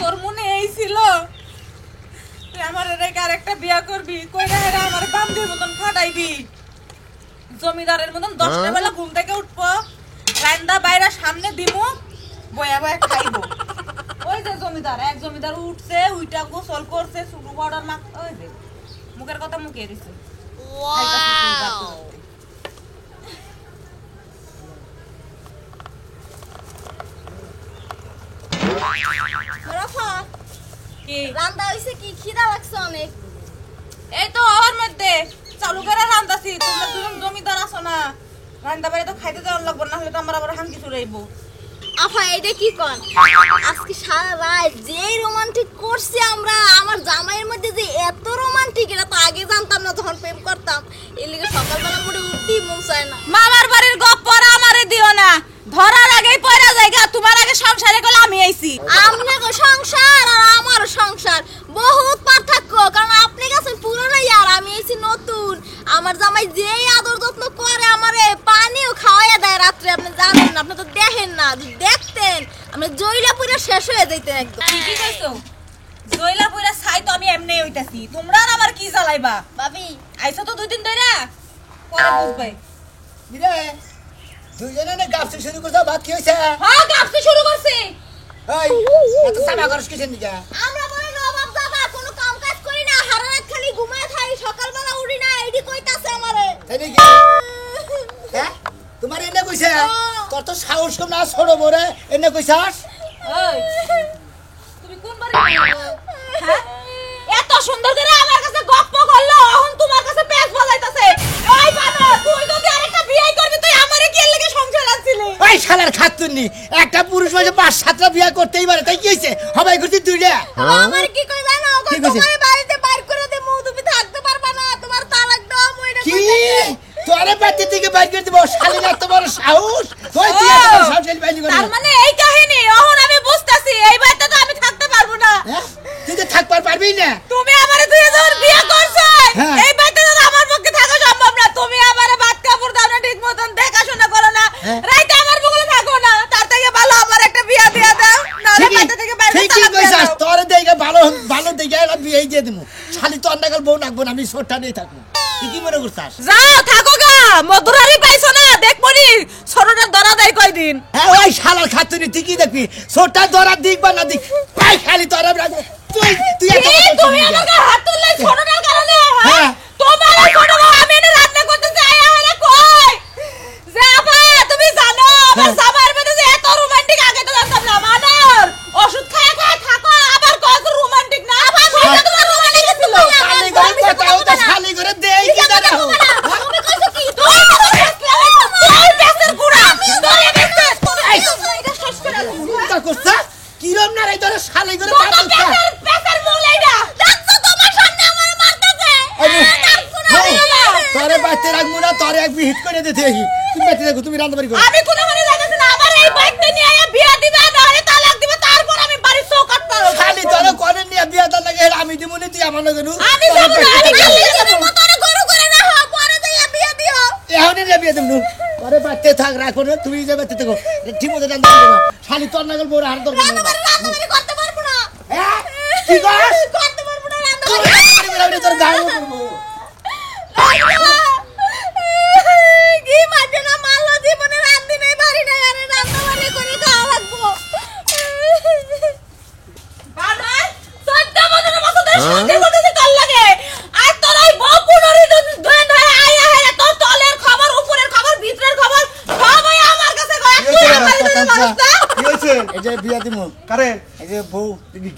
তোর মনে এই ছিল তুই আমার রেখে আরেকটা বিয়া করবি, কইরা হেরা আমার বান্ধবীর মতন খাটাইবি, জমিদারের মতন 10টা বেলা ঘুম থেকে উঠবো, রান্দা বাইরা সামনে দিমু, বয়া বয়া খাইবো। ওই যে জমিদার, এক জমিদার উঠছে, উইটা গোসল করছে, শুধু পাউডার মাখ, ওই যে মুখের কথা মুখে দিছে। কি রান্না হইছে? কি খিদা লাগছে অনেক। এই তো ওর মধ্যে চালু করে রান্দাছি, তোমরা দুজন জমিদার আছো না, রান্না বাড়ি তো খাইতে যাওয়ার লাগবো, না হলে তো আমার আবার হাঙ্কি চুরাইবো। আফা এটা কি কন? আজকে সারা রাত যে রোমান্টিক করছি আমরা, আমার জামাইয়ের মধ্যে যে এত রোমান্টিক, এটা তো আগে জানতাম না যখন প্রেম করতাম। এর লিগে সকালবেলা করে উঠতেই মন চায় না। মামার বাড়ির গপ্প আমারে দিও না, ধরার আগেই পয়রা জায়গা, তোমার আগে সংসারে গেলে আমি আইছি। আপনার সংসার আর আমার সংসার বহুত পার্থক্য, কারণ আপনি গেছেন পুরনো আর আমি আইছি নতুন। আমার জামাই যেই আদর যত্ন করে, আমারে পানিও খাওয়াইয়া দেয় রাত্রে, আপনি জানেন না, আপনি তো দেখেন না, যদি দেখতেন আমরা জয়লা পুরো শেষ হয়ে যাইতেন একদম। ঠিকই কইছো, জয়লা পুরা ছাই তো আমি এমনি হইতাছি, তোমরা আর আমার কি জ্বালাইবা? ভাবি আইছো তো 2 দিন ধরে, পরে বুঝবে। বিরে দুইজনে না গাছতে শুরু করছো, ভাত কি হইছে? হ্যাঁ গাছতে শুরু করছি। ওই এত সাবা করছ কিসের নিগা? আমরা বলে নবাব দাদা কোনো কাম কাজ করি না, সারা রাত খালি ঘুমায় খাই, সকালবেলা উঠি না, এইডি কইতাছে আমারে। তাই নাকি? হ্যাঁ তোমার এনে কইছে? তোর তো সাহস কম না, ছোট বড়ে এনে কইছাস? ওই তুমি কোন বাড়ি? হ্যাঁ এত সুন্দর করে আমার কাছে গপ্প করলো, এখন তোমার কাছে পেছ বাজাইতাছে। ওই বাবা তুই যদি আরেকটা বিয়ে করবি, তুই আমারে কি লাগি সংসার আনছিলি? ওই শালার খাতুননি, একটা পুরুষ মাঝে 5-7টা বিয়ে করতেই পারে, তাই কি হইছে? হবাই করতে দুইটা। আমার কি কই জানো, তোমার বাড়িতে বাইর করে দে, তুমি থাকতে পারবা না, তোমার তালাক দাও। মইরা কি তোরে বাড়ি থেকে বাইর করে দিব? শালীর এত বড় সাহস? তুই কি এত বড় সাহস বাইলি করে? তার মানে এই কাহিনী, এখন আমি বুঝতাছি এই বাড়িতে তো আমি থাকতে পারবো না। হ্যাঁ তুই তো থাকবার পারবি না। তুমি আমারে দুই যখন বিয়ে করছো, এই বাড়িতে তো আমার পক্ষে থাকা সম্ভব না। তুমি আমারে ভাত কাপড় দাও না, ঠিক মতন দেখাশোনা করো না, রাইতে আমার বগলে থাকো না, তার থেকে ভালো আমার একটা বিয়ে দিয়ে দাও, নাহলে বাড়ি থেকে বাইরে ঠিকই কইছাস, তোর দেখে ভালো ভালো দেখে একটা বিয়ে দিয়ে দিমু। শালি তো অন্যকাল বউ রাখবো না, আমি ছোটটা নিয়ে থাকবো। তুই কি মনে করছাস? যাও থাকো গা, মধুরারি পাইছো না, দেখবনি ছোটটা ধরা দেয় কয়দিন। হ্যাঁ ওই শালার খাতুনি তুই কি দেখবি? ছোটটা ধরা দিক বা না দিক, পাই খালি তোরা তুই তুই এত তুমি আমাকে হাত তুললে ছোটটার কারণে? হ্যাঁ তোমার ছোট বউ আমি এনে রান্না করতে চাই, আরে কই যে আপা তুমি জানো আমার সাবার মধ্যে যে এত রোমান্টিক, আগে তো জানতাম না। মানার ওষুধ খায় খায় থাকো, আবার কত রোমান্টিক না, আবার কত তোমার রোমান্টিক ছিল। শালি করে কথাও তো শালি করে দেই কি দাদা? তুমি কইছো কি? তুই বেসের গুড়া, তুই বেসের এটা শেষ করে দাও। চিন্তা করছা কিরম না রে তোর শালি করে কত বেসের মুলাইডা দেখছো তোমার সামনে আমার মারতেছে। তোরে বাইতে রাখবো না, তোরে এক হিট করে দিতে কি? তুমি বাইতে রাখো, তুমি রান্না বাড়ি করো। আমি কোনো মানে যাইতেছি না, আমার এই বাইকটা নিয়ে আয়া বিয়া দিবে, নাহলে তালাক দিবে, তারপর আমি বাড়ি চৌকাট পারবো। শালি তোরে করে নিয়ে বিয়া দাও লাগে, আমি দিমু নি, তুই আমার লগে নু। আমি যাব না, আমি তুমি মতরে গরু করে না হও, পরে যাইয়া বিয়ে দিও। এখনই না বিয়া দিমু। তোরে বাইতে থাক, রাখো না, তুমি যে বাইতে থাকো, ঠিক মতো রান্না করো। শালি তোর নাগল বড় হার দরকার রান্না নেই। বাড়ি করতে পারবো না। হ্যাঁ কি কস? করতে পারবো না রান্না তোর বাড়ি। আমি তোর গায়ে করবো। কি মাঝে না মারলো, জীবনে রান্দি নাই বাড়ি নাই, আরে রান্না বাড়ি করে খাওয়া লাগবো। বানাই 14 বছরের মতো ধরে শান্তি করতেছি তোর লাগে, আর তোর ওই বউ পুনরি ধরে ধরে আয়া হেরে তোর তলের খবর, উপরের খবর, ভিতরের খবর সবই আমার কাছে কয়। তুই আমার দিকে মানুষ না। কি হইছে? এই যে বিয়া দিমু, কারে এই যে বউ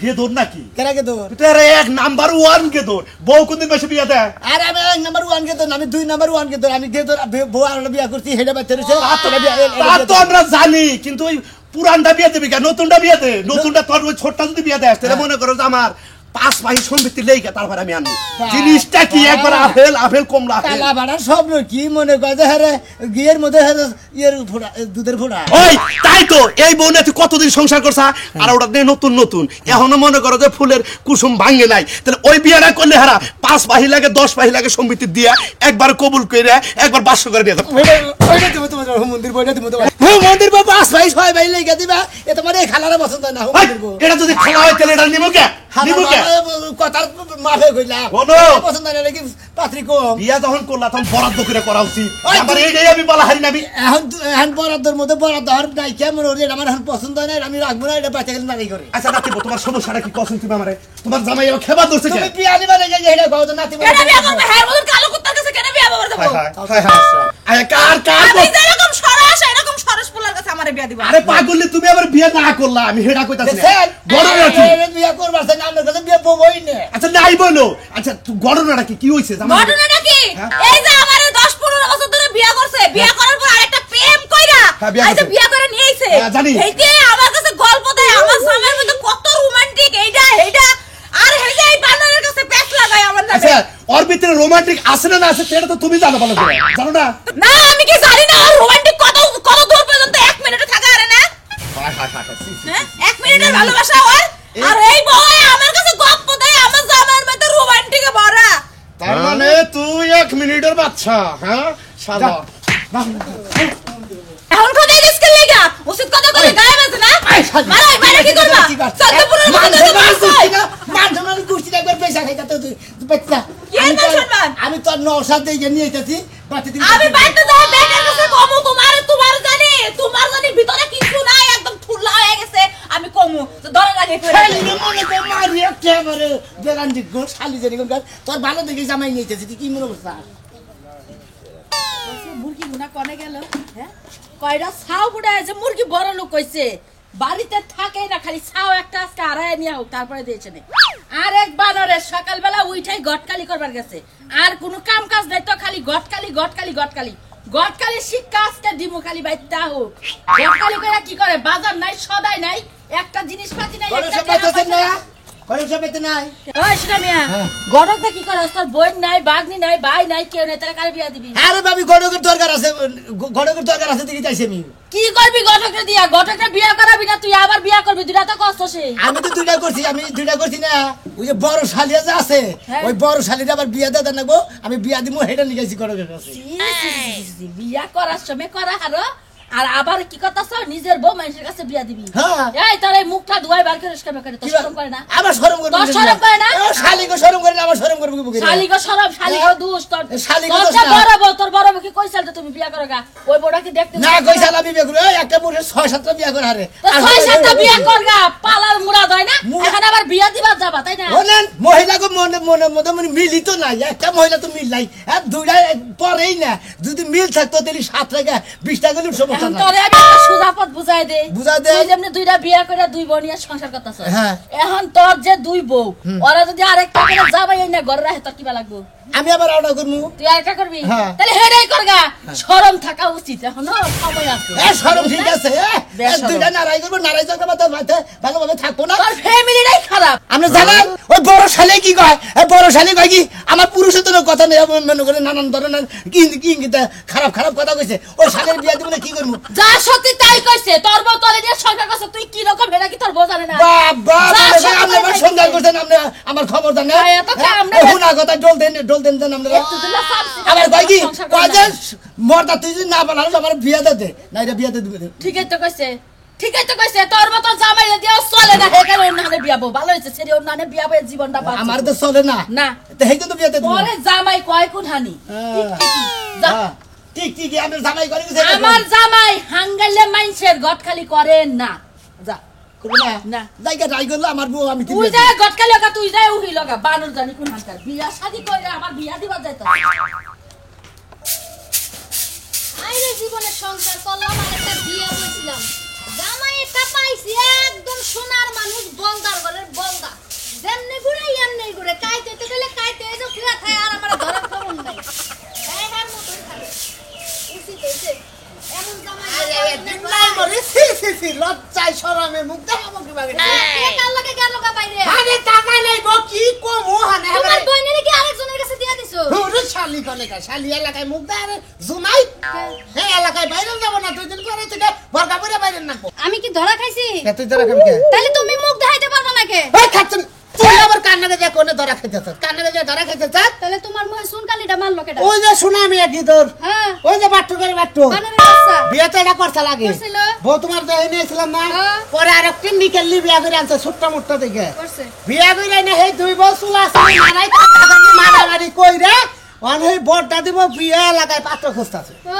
গেদর নাকি? কেরাকে দৌড়। তুই তো এক নাম্বার 1 গেদর। বউ কোনদিন বেশি বিয়া দেয়? আরে আমি 1 নাম্বার 1 কে দৌড়, আমি 2 নাম্বার 1 কে দৌড়। আমি কে দৌড় বউ আর বিয়া করছি, হেডা বাইতে রইছে। তোরা বিয়া তা তো আমরা জানি, কিন্তু ওই পুরানটা বিয়া দিবি কেন? নতুনটা বিয়া দে। নতুনটা তোর ওই ছোটটা যদি বিয়া দেয়, তাহলে মনে করো যে আমার 5 ভাই সম্পত্তি লেগে তারপর আমি আনবো। জিনিসটা কি একবার আপেল কমলা আপেল। কালা বাড়ার স্বপ্ন কি মনে করে যে হ্যাঁ গিয়ের মধ্যে ইয়ের ফোড়া, দুধের ফোড়া। ওই তাই তো, এই বউ নিয়ে তুই কতদিন সংসার করছা, আর ওটা নিয়ে নতুন নতুন এখনো মনে করো যে ফুলের কুসুম ভাঙে নাই। তাহলে ওই বিয়াটা করলে হারা 5 ভাই লাগে 10 ভাই লাগে সম্পত্তি দিয়া একবার কবুল করে একবার 500 করে দিয়ে দাও। ওইটা দেবো তোমার মন্দির, বইটা দেবো তোমার মন্দির বা 5 ভাই 6 ভাই লেগে দিবা, এ তোমার এই খালারে পছন্দ না এই, এটা যদি খাওয়া হয় তাহলে এটা নিমু কে নিমু কে কথার মাফে কইলাম বলো। পছন্দ না নাকি পাত্রী কম বিয়া যখন করলা তখন বরাদ্দ করে করা উচিত ওই, আমার এইটাই আমি বলা হারি নাবি এখন বরাদ্দর মধ্যে বরাদ্দ হওয়ার নাই কেমন ওর আমার এখন পছন্দ নাই আমি রাখবো না এটা বাচ্চা গেলে নাকি করে আচ্ছা নাতিব তোমার সমস্যাটা কি কখন তুমি আমারে তোমার জামাই এবার খেবা ধরছে কে তুমি বিয়া দিবা না এটা কও তো নাতি কেন বিয়া করবে হ্যাঁ বলুন কালো কুত্তার কাছে কেন বিয়া করবে হায় হায় হায় হায় আরে কার কার আমি যেরকম সরস এরকম সরস পোলার কাছে আমারে বিয়া দিবা আরে পাগললি তুমি আবার বিয়ে না করলা আমি হেডা কইতাছি না দেখছেন গড়নাটা কি বিয়া করবার চাই না আমার কাছে বিয়া বই না আচ্ছা নাই বলো আচ্ছা গড়নাটা কি হইছে জামাই ঘটনাটা কি হ্যাঁ? এই যে আমারে 10-15 বছর ধরে বিয়া করছে বিয়া করার পর আরেকটা প্রেম কইরা হ্যাঁ, বিয়া এই যে করছে। বিয়া করে নিয়ে আইছে হ্যাঁ, জানি। এইতে আমার কাছে গল্প দেয় আমার স্বামীর মধ্যে কত রোমান্টিক এইটা আর এই যে এই বানরের কাছে প্যাচ লাগায় আমার নামে আচ্ছা ওর ভিতরে রোমান্টিক আছে না আছে সেটা তো তুমি জানো ভালো করে জানো না না আমি কি জানি না আর রোমান্টিক কত কত দূর পর্যন্ত 1 মিনিটে থাকা আরে না হায় হায় হায় সি, সি। হ্যাঁ 1 মিনিটের ভালোবাসা ওর আর এই বয় আমার কাছে গল্প দেয় আমার জামাইয়ের মধ্যে রোমান্টিকে ভরা তার মানে তুই 1 মিনিটের বাচ্চা হ্যাঁ শালা এখন কথা রিস্ক লাগা উচিত কথা বলে গায়ে বাজে না মারাই মারা কি করবা চন্দ্রপুরের মধ্যে তো মারছো মান কুস্তি একবার পয়সা খাইতা তো তুই বাচ্চা কি মুসলমান? আমি তোর নওশাদ দিয়ে নিয়ে আইতাছি বাচ্চা দিন আমি বাইতে যাই বেটার কাছে কমু তোমার জানি ভিতরে কিছু নাই একদম ঠুলা হয়ে গেছে আমি কমু তো ধরে লাগে খালি মনে কর মারি একেবারে বেলান দিক গো শালি জানি কোন তোর ভালো দেখে জামাই নিয়ে আইতাছি তুই কি মনে করছিস মুরগি গুনা কনে গেল হ্যাঁ কয়টা ছাও বুড়া যে মুরগি বড় লোক কইছে বাড়িতে থাকে না খালি ছাও একটা আজকে আড়াই নিয়ে হোক তারপরে দিয়েছে না আর এক বানরে সকালবেলা উঠাই গটকালি করবার গেছে আর কোনো কাম কাজ নাই তো খালি গটকালি শিক্ষা আজকে দিমু খালি বাইতা হোক গটকালি করে কি করে বাজার নাই সদাই নাই একটা জিনিস পাতি নাই কোন একটা সব পাইতেছেন না টাকা কোন সব পাইতে নাই ওই শোনা মিয়া গড়কটা কি করে তোর বোন নাই বাগনি নাই ভাই নাই কেউ নাই তারা কারে বিয়া দিবি আরে ভাবি গড়কের দরকার আছে দেখি যাইছি আমি কি করবি গটকটা দিয়া গটকটা বিয়া করাবি না তুই আবার বিয়া করবি দুটা তো কষ্ট সে আমি তো দুইটা করছি না ওই যে বড় শালিয়া যে আছে হ্যাঁ। ওই বড় শালিটা আবার বিয়া দেয় নাকবো আমি বিয়া দিমু হেটা নিয়ে গেছি গড়কের কাছে বিয়া করার সময় করা হারো আর আবার কি কথা নিজের বউ মানুষের কাছে বিয়া দিবি হ্যাঁ। এই তোর এই মুখটা ধোয়াই বার করে কামে করে তোর শরম করে না আবার শরম করবে তোর শরম করে না? শালিকে শরম করে না আবার শরম করবে কি বুকে শালিগো শরম শালিগো দুষ তোর শালিগো তোর দোষ যে না। বড় বউ তোর বড় বউ কি কইছাল তুমি বিয়া করো গা ওই বড়া কি দেখতে না কইছাল আমি বিয়া করব এই একটা পুরো 6-7টা বিয়া করে হারে তো 6-7টা বিয়া করগা পালার মুড়া হয় না এখন আবার বিয়া দিবা যাবা তাই না বলেন মহিলাকে মনে মিলিত নাই একটা মহিলা তো মিল নাই আর দুইটা পরেই না যদি মিল থাকতো তাহলে 7 টাকা 20 টাকা হলে সমস্যা এখন না তোরে আমি একটা সোজা পথ বুঝাই দে বুঝাই দে। তুই যেমনি দুইটা বিয়া করে দুই বোন নিয়ে সংসার করতেছ হ্যাঁ। এখন তোর যে দুই বউ ওরা যদি আরেকটা করে যাবে এই না ঘরে রাখে তোর কিবা লাগবো আমি আবার অর্ডার করবো তুই আরেকটা করবি হ্যাঁ। তাহলে হেডাই করগা শরম থাকা উচিত এখন সময় আছে শরম ঠিক আছে বেশ শরম। দুইটা নারাই করবো নারাই যাবে তো ভালোভাবে থাকবো না তোর ফ্যামিলিটাই খারাপ আপনি জানেন ওই বড় শালে কি কয় এই বড় শালে কয় কি আমার পুরুষের তো কথা নেই মনে করে নানান ধরনের কি ইঙ্গিতে খারাপ কথা কইছে ওই শালের বিয়া দিব না কি করবো যা সত্যি তাই কইছে তোর বউ তোরে দিয়ে সংসার করছে তুই কি রকম হেডা কি তোর বউ জানে না বাবা যা আপনি সত্যি আমার তাই সন্ধান কইছে। করছেন আপনি আমার খবর জানেন হ্যাঁ, এত কাম না। হুনা কথা ডল দেন আপনারা একটু দিলে সাবসি আমার কয় কি সংসার কয় করে যে না। মর্দা তুই যদি না বানাস আমার বিয়া দে না এটা বিয়া দিবে ঠিকই তো কইছে তোর মতো জামাই দিয়ে চলে না হেকার অন্যহানে বিয়া বউ ভালো হইছে সেরি অন্যহানে বিয়া বউ জীবনটা বাঁচে আমার তো চলে না না। তো হেই তো বিয়া দিবে পরে জামাই কয় কোন হানি যা। ঠিক আমি জামাই করে গেছে আমার জামাই হাঙ্গালে মাইনসের গটখালি করে না যা না। জায়গা ট্রাই করলো আমার বউ আমি তুই যা গটখালি লগা তুই যা উহি লগা বানর জানি কোন হানকার বিয়া শাদি কইরা আমার বিয়া দিবা যাইতা আইরে জীবনে সংসার করলাম আর একটা বিয়ে বলছিলাম জামাই একটা পাইছি একদম সোনার মানুষ বলদার ঘরের বলদা যেমনি ঘুরে এমনি ঘুরে কাইতে তো গেলে কাইতে এই যে ফিরা থাকে আর আমার ধরা খবর নাই গায়ের মতন থাকে উচিত হইছে এমন জামাই লজ্জায় শরমে মুখ দেখাবো কিভাবে কার লাগে গেল গা বাইরে আরে টাকা নাই গো কি কমু হানে তোমার বইনের কি আরেকজনের কাছে দিয়ে দিছো হুরু শালি কোনে কা শালি এলাকায় মুখ দেয় জুমাই এই এলাকায় বাইরে যাব না দুই দিন পরে থেকে বর্গা পরে বাইরে না আমি কি ধরা খাইছি তুই তোরা কেমন কে তাহলে তুমি মুখ দেখাইতে পারবে না কে এই খাচ্ছেন তুই আবার কান্নাকে যে কোনে ধরা খাইতেছ, কান্নাকে যে ধরা খাইতেছ। তাহলে তোমার মুখে সুনকালিটা মারলো কেডা? ওই যে সুনামি কি তোর, হ্যাঁ ওই যে বাট্টু করে বাট্টু বানরের বাচ্চা বিয়ে তো এটা করতে লাগে। করছিল। বউ তোমার তো এনেছিলাম না, হ্যাঁ। পরে আর একটি নিকেলি বিয়া করে আনছে ছোট্ট মোট্ট দেখে। করছে বিয়া করে এনে সেই 2 বছর আছে মারাই মারামারি কইরে অনেক বড়টা দিব বিয়া লাগাই পাত্র খুঁজতাছে। ও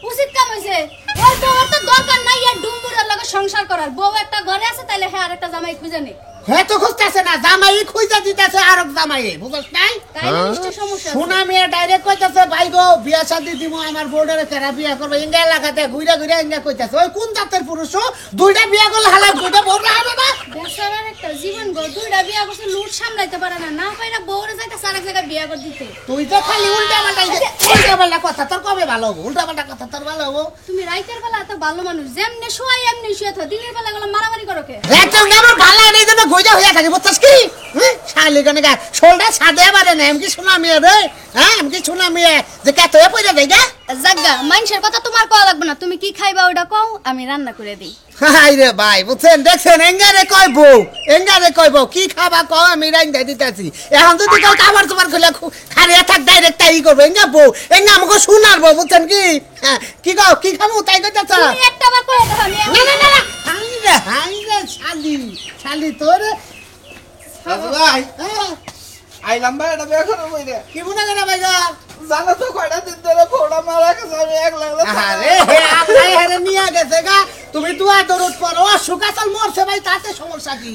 উচিত কাম হইছে। ওই বউর তো দরকার নাই আর ডুমবুরের লগে সংসার করার। বউ একটা ঘরে আছে তাইলে হ্যাঁ আর একটা জামাই খুঁজে নে। হ্যাঁ তো খুঁজতেছে না, জামাই খুঁজা দিতেছে আর এক জামাই, বুঝছ নাই? তাইলে নিশ্চয় সমস্যা আছে। সোনা মেয়ে ডাইরেক্ট কইতাছে ভাই গো বিয়া শাদি দিব আমার বোর্ডের কেরা বিয়া করবে ইন্ডিয়া লাগাতে ঘুরে ঘুরে ইন্ডিয়া কইতাছে। ওই কোন জাতের পুরুষ দুইটা বিয়া করলে হালা দুইটা বড় হবে না? বেচারার একটা জীবন গো, দুইটা বিয়া করছে লুট সামলাইতে পারে না, না পাইরা বউরে যাইতাছে আরেক জায়গায় বিয়া করে দিতে। তুই তো খালি উল্টা পাল্টা কথা, তোর কবে ভালো হবো? উল্টা পাল্টা কথা তোর ভালো হবো? তুমি রাইতের বেলা এত ভালো মানুষ, যেমনে শোয়াই এমনি শুয়ে থাকো, দিনের বেলা গেলে মারামারি করো কে? একদম আমার ভালো লাগে এই জন্য গইজা হইয়া থাকে, বুঝছিস কি? শালি কানে গা শোলটা সাদে পারে না, এমকি শোনা মেয়ে রে, হ্যাঁ এমকি শোনা মেয়ে যে কে তোয়ে পড়ে যায় গা। জাগা মানুষের কথা তোমার কওয়া লাগবে না, তুমি কি খাইবা ওটা কও, আমি রান্না করে দিই। হাই রে ভাই বুঝছেন, দেখছেন এঙ্গারে কয় বউ, এঙ্গারে কয় বউ কি খাবা কও আমি রাইন্দা দিতেছি। এখন যদি কেউ খাবার তোমার খুলে খারিয়া থাক ডাইরেক্ট তাই করবো, এঙ্গা বউ এঙ্গা আমাকে শোনার বউ, বুঝছেন কি? হ্যাঁ কি কও কি খাবো তাই কইতাছ? তুমি একটা বার কয়ে দাও, আমি না না না না হাই রে শালি, শালি তোর ভাই হ্যাঁ, আইলাম ভাই এটা বিয়ে করবো বইরে কি মনে করে ভাই গো? জানো তো কয়টা দিন ধরে ফোড়া মারা গেছে আমি এক লাগলো আরে হে আল্লাহ হেরে নিয়ে গেছে গা, তুমি দুয়া দরুদ পড়ো, সুকাসাল মরছে ভাই তাতে সমস্যা কি?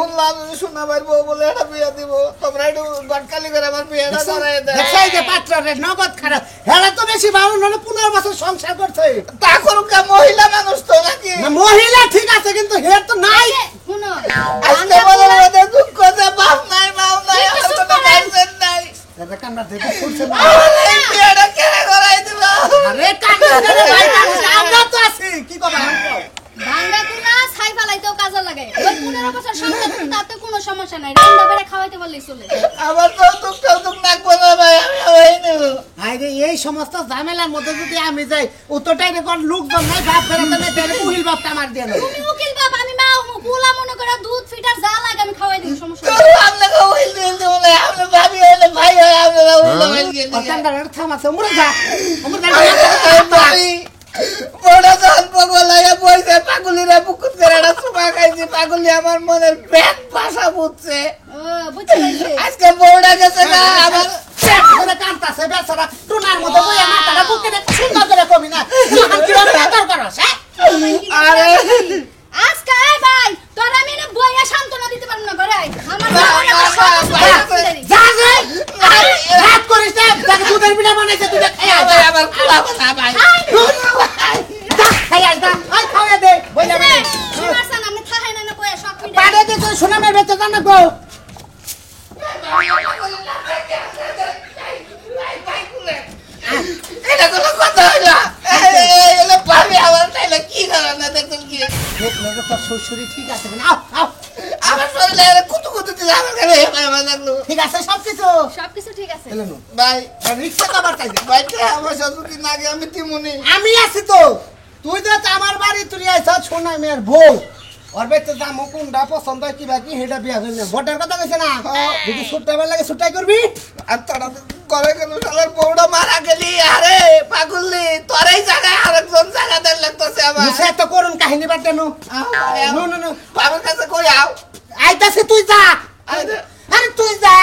শুনলাম শোনা ভাই বউ বলে এটা বিয়ে দিব, তোমরা একটু গটকালি করে আমার বিয়েটা করাই দেয়। দেখছাই যে পাত্রের নগদ খারাপ, হেরা তো বেশি ভালো নলে 15 বছর সংসার করছে। তা করুক কা, মহিলা মানুষ তো নাকি না মহিলা ঠিক আছে কিন্তু হের তো নাই। শুনো আজকে বলে ওদের দুঃখ যে বাপ নাই মাও নাই আর কোনো গার্জেন নাই, দাদা কান্না থেকে ফুটছে না। আমার এই বিয়েটা কেড়ে করাই দিব। আরে কান্না করে ভাই কান্না, আমরা তো আছি কি করবা? ভাঙ্গা কুনা ছাই ফালাইতেও কাজে লাগে। ওই 15 বছর সংসার করতে তাতে কোনো সমস্যা নাই, রান্না করে খাওয়াইতে পারলেই চলে। আমার তো দুঃখ নাকবো না ভাই, আমি হই নেব। আরে এই সমস্ত ঝামেলার মধ্যে যদি আমি যাই উত্তরটাই রেকর্ড লোকজন নাই বাপ ফেরাতে নেই, তাহলে উহিল বাপটা আমার দিয়ে না। তুমি উকিল বাপ, আমি মা, পোলা মনে করে দুধ ফিটার যা লাগে আমি খাওয়াই দিই, সমস্যা তো নাই। আপনাকে হইল দিতে বলে আপনি ভাবি হইলে ভাই হয় আপনারা হইল হইল গেলে কান্দার থাম আছে মুরে যা আমার বড় যখন পগলাইয়া বইছে পাগলিরা বুকুত করে একটা সুপা খাইছি, পাগলি আমার মনের পেট ভাষা বুঝছে। ও বুঝতে পারছি। আজকে বউটা গেছে না আমার পেট ধরে কান্তাছে বেচারা, টুনার মতো বইয়া মাথাটা বুকে রেখে সুন্দর করে কবি না এখন কি হবে তোর করস? আরে আজকে এই ভাই তোর আমি না বইয়া সান্তনা দিতে পারব না ঘরে আয়। আমার না, বাবা না, একটা না, সমস্যা ভাই, আছে, ভাই। যা যা রাত করিস না, দেখ দুধের পিঠা বানাইছে তুই খাই আয়, ভাই আমার খুলাবো না ভাই। যা খাই আয় যা আয় খাওয়া দে বইলা এই, বইলা তোমার সান আমি থাকাই না কইয়া সব মিটে। পাড়ে দে তুই সোনামের বেচে জান না গো। এটা কোনো কথা হইলো? এগুলো পারবে আমার তাইলে কি করার না দেখুন কি দেখলে তো তোর শ্বশুরি ঠিক আছে না, আও আও আমার শরীরে কুতু কুতু দিলে আমার কাছে হেমায় লাগলো। ঠিক আছে সবকিছু সবকিছু ঠিক আছে। ভাই রিক্সা কাবার চাই ভাইটা আমার শাশুড়ি আগে আমি তিমুনি আমি আছি তো, তুই তো আমার বাড়ি তুই আইছ সোনা মেয়ের বউ, ওর বেতে দাম কোনটা পছন্দ হয় কিবা কি হেটা বিয়া করবি, ভোটের কথা কইছে না, যদি ছুট্টাবার লাগে ছুট্টাই করবি। আর তোরা করে কেন শালার বউটা মারা গেলি? আরে পাগলি তোর এই জায়গায় আরেকজন জায়গা দেন লাগতেছে আমার। সে তো করুন কাহিনী বাদ দেন, নো নো নো বাবার কাছে কই আও। আইতাছে তুই যা, আরে আরে তুই যা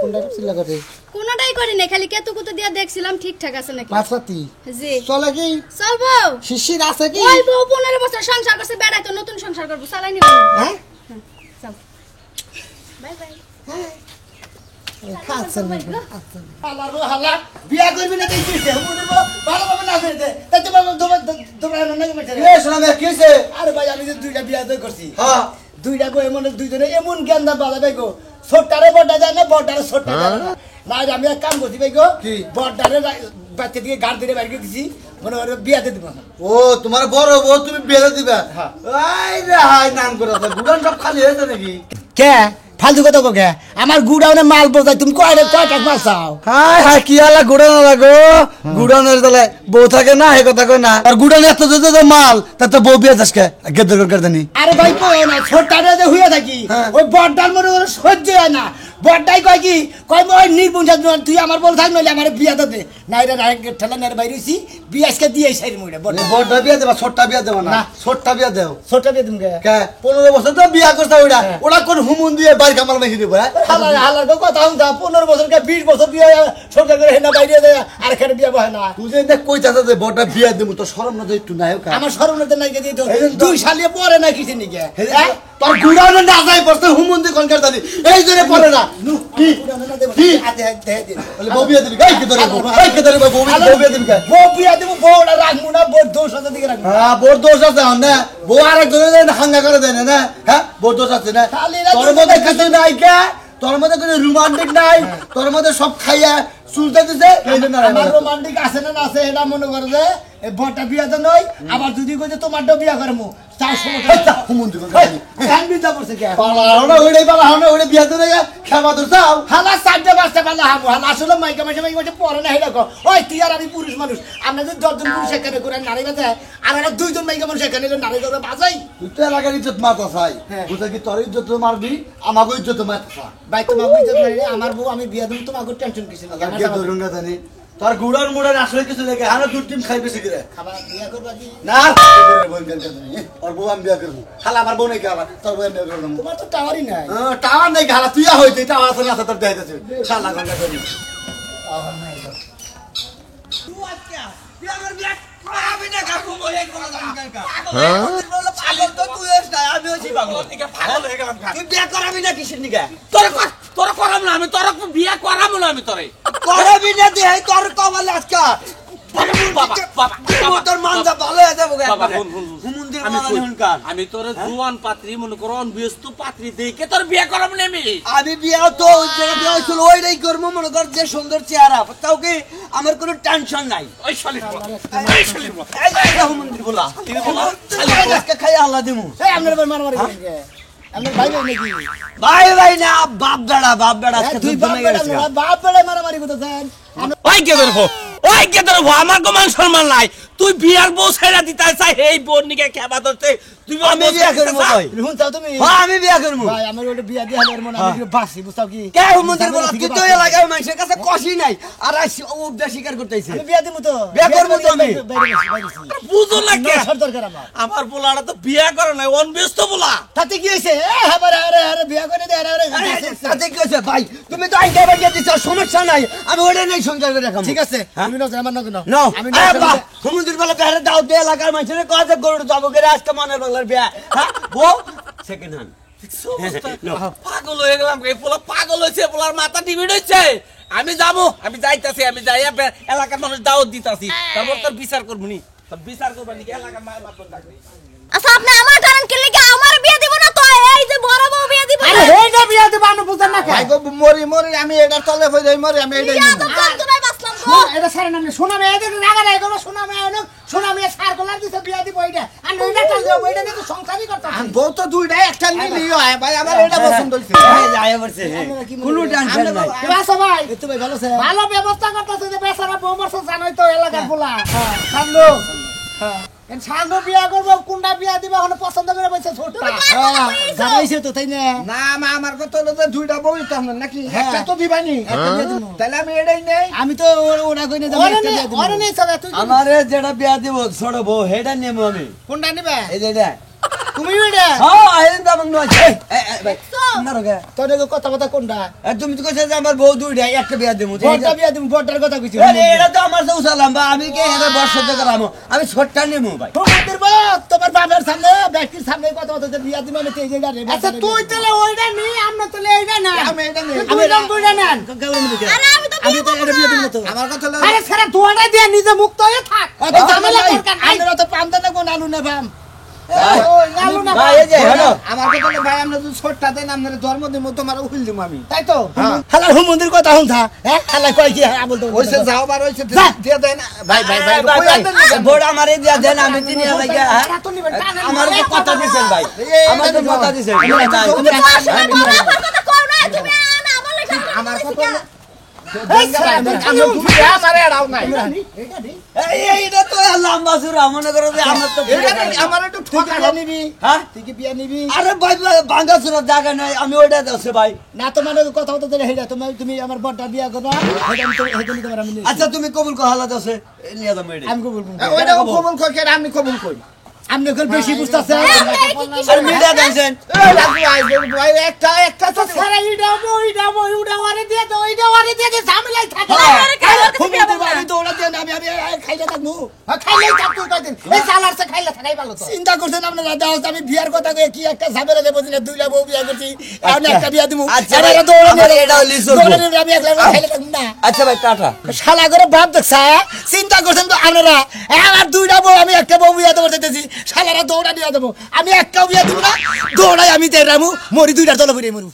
কোনটা ছিল করে কোনটাই করি না, খালি কেতুকুতু দিয়া দেখছিলাম ঠিকঠাক আছে নাকি। পাঁচপাতি জি চলে কি চলবো। শিশির আছে কি? ওই বউ 15 বছর সংসার করছে, বেড়াই তো নতুন সংসার করবো, চালাই নিব। হ্যাঁ চল বাই বাই। খাচ্ছেন হালারো হালা বিয়া করবি না তাই কিছে মুনিব ভালো ভাবে না করে দে তাই তো বাবা তোমরা নাকি মেটে রে শোনা মে কিছে। আরে ভাই আমি যে দুইটা বিয়া দই করছি, হ্যাঁ দুইটা বই এমন দুইজনে এমন জ্ঞান দা বাবা ভাই গো, ছোটটারে বড়টা যায় না বড়টারে ছোটটা যায় না। না আমি এক কাম করছি ভাই গো, বড়টারে বাচ্চা দিকে গাড় দিয়ে বাইরে দিছি, মনে করে বিয়াতে দিব না। ও তোমার বড় বউ তুমি বেলে দিবা? হ্যাঁ। আই রে হাই নাম করে বুড়ান সব খালি হয়েছে নাকি? কে ফালতু কথা কোকে আমার গুড়াউনে মাল বোঝাই তুমি কয়টা মাল চাও হাই হাই কি আলা গুড়ানো লাগো গুড়ানোর দলে বউ থাকে না হে কথা কই না আর গুড়ানো এত যে মাল তার তো বউ বিয়ে যাসকে গেদর করে জানি আরে ভাই কই না ছোটটা যে হইয়া থাকি ওই বড়টার মনে করে সহ্য হয় না বড়টাই কয় কি কয় ওই নির্বুঞ্জা তুই আমার বল থাক নইলে আমার বিয়া দে নাইরা রাগে ঠেলা নের বাইরে হইছি বিয়া আজকে দিয়ে সাইর মুইরা বড়টা বিয়ে দেবা ছোটটা বিয়ে দেবা না ছোটটা বিয়ে দেও ছোটটা দিয়ে তুমি কে 15 বছর তো বিয়া করছ ওইটা ওরা কোন হুমুন দিয়ে বাড়ি কামাল মেখে দিব হ্যাঁ হালার কথা হুন 15 বছর কে 20 বছর বিয়া সরকার করে হেনা বাইরে দেয় আর এখানে বিয়া বহে না তুই যে কইতাছ যে বড়টা বিয়ে দেব তো শরম না একটু নাই কা আমার শরমতে নাই কে দিত দুই সালিয়ে পরে না কিছু নিকে তোর গুড়ানো না যাই বসতে হুমুন দিয়ে কোনকার জানি এই জন্য পড়ে না কি কি বলে বউ বিয়ে দিবি এই কে ধরে বউ বিয়ে দিবি বউ বিয়া দেব বউটা রাখমু না বউ দোষ আছে দিকে রাখমু হ্যাঁ বড় দোষ আছে না বউ আরেক জনের হাঙ্গা করে দেয় না হ্যাঁ বড় দোষ আছে না তোর মধ্যে কিছু নাই কে তোর মধ্যে কোনো রোমান্টিক নাই তোর মধ্যে সব খাইয়া চুলতে দিছে এই জন্য আমার রোমান্টিক আছে না আছে এটা মনে করে যে এই বড়টা বিয়া তো নয় আবার যদি কই যে তোমারটা বিয়া করমু তার সমস্যা হুমুন দিব হ্যাঁ বিয়া করছে কে পালা ওইটাই পালা হনে ওইটা বিয়া দিলে খাবা তো চাও হালা সাইডে বাসতে পারলা হামু হালা আসলে মাইকা মাইকা পরে না হেডা কো ওই তুই আর আমি পুরুষ মানুষ আমরা যদি 10 জন পুরুষ এখানে করে নারী বাজে আর আমরা 2 জন মাইকা মানুষ এখানে নারী করে বাজাই তুই তো এলাকার ইজ্জত মারতা চাই বুঝা কি তোর ইজ্জত মারবি আমাকে ইজ্জত মারতা ভাই তোমাকে ইজ্জত নাই আমার বউ আমি বিয়া দিম তোমাকে টেনশন কিছু না কে ধরুঙ্গা জানি তোর গুড়ার মুড়ার আসলে কিছু দেখে আরো দুই টিম খাই বেশি করে খাবার বিয়া করবা কি না ওর বউ আমি বিয়া করবো খালা আমার বউ নেই খালা তোর বউ আমি বিয়া করবো তোমার তো টাওয়ারই নাই টাওয়ার নেই খালা তুই হইতে টাওয়ার আছে না তোর দেখাইতেছে শালা গঙ্গা করি তোর করাম না আমি তোর বিয়া করাম না আমি তোরে করবি না দিয়ে তোর কমাল আজকা আমি তোর জুয়ান পাত্রী মনে করো ব্যস্ত পাত্রী দেখে তোর বিয়ে করাম না আমি বিয়ে তো বিয়ে হয়েছিল ওইটাই করবো মনে কর যে সুন্দর চেহারা তাও কি আমার কোনো টেনশন নাই ওই শালির মন্দির বলা খাই আল্লাহ দিমু এই আপনার মারামারি করেন কে আপনার ভাই ভাই নাকি ভাই না বাপ বেড়া তুই বাপ বেড়া মারামারি করতেছেন ওই কে ধরবো আমার তো মান সম্মান নাই তুই বিয়ার বউ ছেড়ে দিতে চাই এই বোন নিকে খেবা ধরতে তুই আমি বিয়া করব ভাই শুন চাও তুমি হ্যাঁ আমি বিয়া করব ভাই আমার ওটা বিয়া দিয়ে আমার মনে আমি বাসি বুঝতাও কি কে মন্দির বলা তুই তো এলাকার মানুষের কাছে কষি নাই আর উপদেশ স্বীকার করতেছিস আমি বিয়া দিমু তো বিয়া করব তো আমি বুঝো না কে সর দরকার আমার পোলাটা তো বিয়া করে নাই অনব্যস্ত পোলা তাতে কি হইছে আরে বিয়া করে দে আরে তাতে কি হইছে ভাই তুমি তো আইন গাবে দিছ সমস্যা নাই আমি ওটা নাই সংসার করে রাখব ঠিক আছে তুমি না আমার না নাও আমি সমুদ্র বলা বেড়ে দাও দে এলাকার মানুষের কাছে গরুর যাবো করে আজকে মনের বাংলার বিয়া হ্যাঁ বউ সেকেন্ড হ্যান্ড পাগল হয়ে গেলাম এই পোলা পাগল হয়েছে পোলার মাথা টিভিড হয়েছে আমি যাবো আমি যাইতাছি আমি যাই এলাকার মানুষ দাওয়াত দিতাছি তারপর তোর বিচার করবো নি তোর বিচার করবো নি এলাকার মায়ের বাপ ডাকবে আচ্ছা আপনি আমার টানেন কি লাগি আমার বিয়ে দিব না তো এই যে বড় বউ বিয়ে দিব আরে এইটা বিয়া দিব আমি বুঝেন না ভাই গো মরি আমি এটা তলে ফেলে মরি আমি এটা বিয়া তো জানতো না বাসলাম গো এটা সারা নাম শোনা মে এদের রাগা রাগা করো শোনা মে এনো শোনা মে সার কলার দিতে বিয়া দিব এইটা আর নইটা টাল দেব এইটা কিন্তু সংসারই করতে আমি বউ তো দুইটাই একটা নিলি হয় ভাই আমার এটা পছন্দ হইছে হ্যাঁ যায় বলছে কোনো টেনশন নাই বাসা ভাই এত ভাই ভালো আছে ভালো ব্যবস্থা করতেছে যে বেচারা বউ মরছ জানোই তো এলাকার পোলা সামলো হ্যাঁ এন সামলো বিয়া করব কোনটা বিয়া দিবা হলো পছন্দ করে বলছে ছোটটা জানাইছে তো তাই না না আমার কথা হলো যে দুইটা বউই তো আমরা নাকি একটা তো দিবানি একটা বিয়া দিমু তাহলে আমি এটাই নেই আমি তো ওরা কই না একটা বিয়া দিমু ওরে নেই সব তুই আমারে যেটা বিয়া দিব ছোট বউ হেডা নেমু আমি কোনটা নিবা এই যে তুমি ওইটা হ্যাঁ এই দাম নয় ভাই মারো গে তোর কথা কথা কোনটা তুমি তো কইছ যে আমার বউ দুইটা একটা বিয়া দেবো বড়টা বিয়া দিমু বড়টার কথা কইছি এটা তো আমার তো উসালাম বা আমি কে এটা বর্ষতে করাম আমি ছোটটা নেমু ভাই তোমাদের বাপ তোমার বাবার সামনে ব্যক্তির সামনে কথা কথা বিয়া দিমু আমি তেই জায়গা রে আচ্ছা তুই তাহলে ওইটা নি আমরা তাহলে এইটা না আমি এটা নেই আমি দাম কইরা নেন আরে আমি তো আমি তো এটা বিয়া দিমু তো আমার কথা হলো আরে সারা ধোঁয়াটা দিয়ে নিজে মুক্ত হয়ে থাক অত ঝামেলা দরকার নাই আমরা তো পামতে না কোন আলু না পাম ভাই এই যে হ্যালো আমার কথা হলো ভাই আমরা যদি ছোটটা দেন আপনার ধর্ম দিব তোমার উকিল দিব আমি তাই তো হালার হুমন্দির কথা হুনথা হ্যাঁ হালা কই কি আবল তো ওইসে যাও বার হইছে দিয়ে দেন ভাই বড় আমারে দিয়া দেন আমি দিনে লাগা আমার কথা দিছেন ভাই আমার কথা দিছেন আমার কথা কই তুমি না বলে আমার কথা এইটা তো লম্বা সুরা মনে করো যে আমার তো আমার একটু ঠকা নিবি হ্যাঁ তুই কি বিয়া নিবি আরে ভাই ভাঙ্গা সুরা জায়গা নাই আমি ওইটা আছে ভাই না তো মানে কথা কথা ধরে হেডা তুমি আমার বড়টা বিয়া করবা হেডা আমি তোমার আমি আচ্ছা তুমি কবুল কো হালাত আছে নিয়ে যাও মেডি আমি কবুল ওইটা কবুল কই কে আমি কবুল কই আপনি এখন বেশি বুঝতাছে আর মিডিয়া দেন এই লাগু আই ভাই একটা তো সারা ইডা বই উড়া ওরে দিয়ে দাও ওইটা ওরে দিয়ে দে ঝামেলাই থাকে তুমি তো আমি তো ওরা দিয়ে আমি খাইলে থাকবো খাইলেই থাক তুই কয়দিন এই সালারছে খাইলে থাকাই ভালো তো চিন্তা করছেন আপনারা দাও আমি বিয়ার কথা কই কি একটা ঝামেলা দেব দিনা দুইটা বউ বিয়া করছি আমি একটা বিয়া দিমু আচ্ছা আরে ভাই, দৌড়ে আমার এটাও লিস্ট করবো। দৌড়ে আমি একলা খাইলে থাকবো না আচ্ছা ভাই টাটা শালা করে বাপ দেখছা চিন্তা করছেন তো আপনারা আমার দুইটা বউ আমি একটা বউ বিয়া দেবো দিতেছি শালারা দৌড়া দিয়ে দেবো আমি একটা বিয়া দিব না দৌড়াই আমি দেড়ামু মরি দুইটা তলে পড়ে মরু